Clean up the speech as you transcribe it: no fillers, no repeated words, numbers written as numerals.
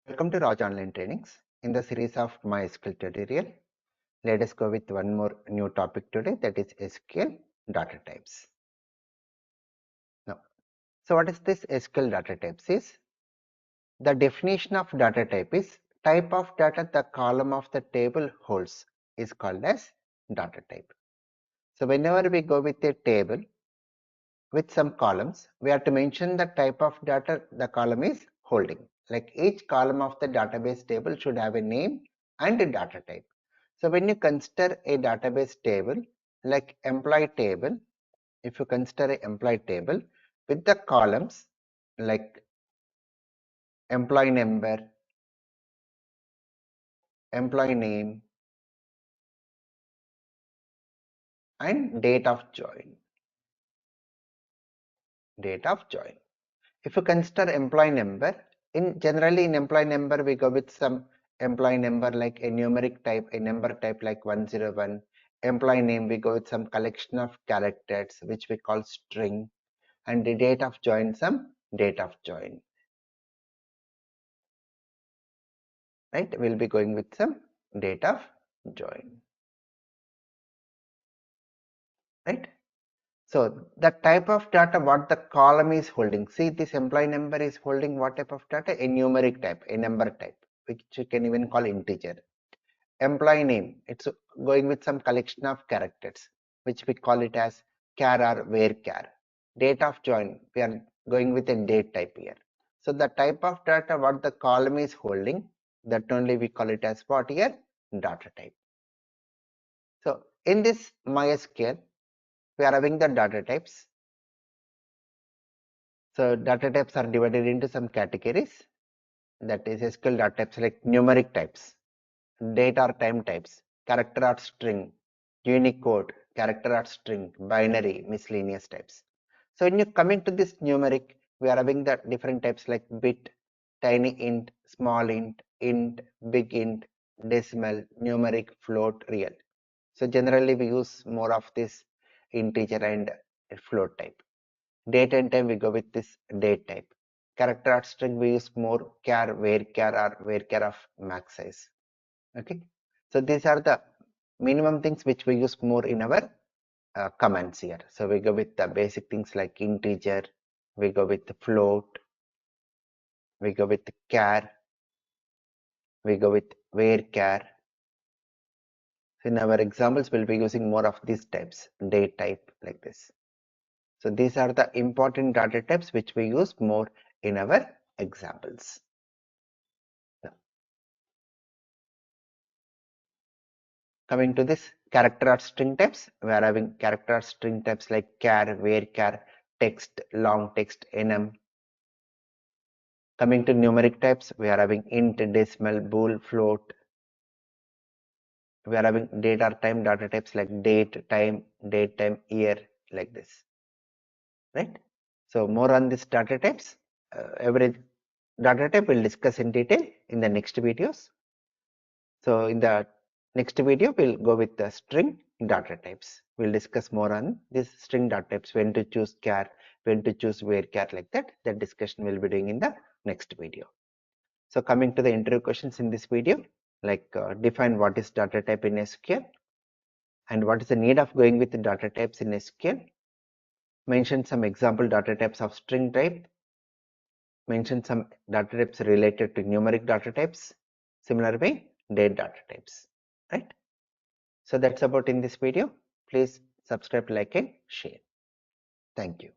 Welcome to Raj Online Trainings. In the series of MySQL tutorial, let us go with one more new topic today, that is SQL Data Types. Now, so what is this SQL Data Types is? The definition of data type is type of data the column of the table holds is called as data type. So whenever we go with a table with some columns, we have to mention the type of data the column is holding. Like each column of the database table should have a name and a data type. So when you consider a database table like employee table, if you consider an employee table with the columns like employee number, employee name, and date of join. Date of join. If you consider employee number, generally in employee number we go with some employee number like a numeric type, a number type like 101. Employee name we go with some collection of characters which we call string, and the date of join some date of join. Right, we'll be going with some date of join. Right. So the type of data what the column is holding. See, this employee number is holding what type of data? A numeric type, a number type, which you can even call integer. Employee name, it's going with some collection of characters, which we call it as char or varchar. Date of join, we are going with a date type here. So the type of data what the column is holding, that only we call it as what here? Data type. So in this MySQL, we are having the data types. So data types are divided into some categories, that is SQL data types like numeric types, date or time types, character or string, Unicode, character or string, binary, miscellaneous types. So when you coming to this numeric, we are having the different types like bit, tiny int, small int, big int, decimal, numeric, float, real. So generally we use more of this integer and float type. Date and time we go with this date type. Character or string we use more char, varchar or varchar of max size. Okay, so these are the minimum things which we use more in our commands here. So we go with the basic things like integer, we go with the float, we go with char, we go with varchar. So in our examples we'll be using more of these types, date type like this. So these are the important data types which we use more in our examples. Coming to this character or string types, we are having character or string types like char, varchar, text, long text, enum. Coming to numeric types, we are having int, decimal, bool, float. We are having date or time data types like date, time, year, like this. Right? So more on this data types. Every data type we'll discuss in detail in the next videos. So in the next video, we'll go with the string data types. We'll discuss more on this string data types, when to choose char, when to choose varchar, like that. That discussion we'll be doing in the next video. So coming to the interview questions in this video, like define what is data type in SQL and what is the need of going with the data types in SQL. Mention some example data types of string type. Mention some data types related to numeric data types. Similar way, date data types. Right? So that's about in this video. Please subscribe, like and share. Thank you.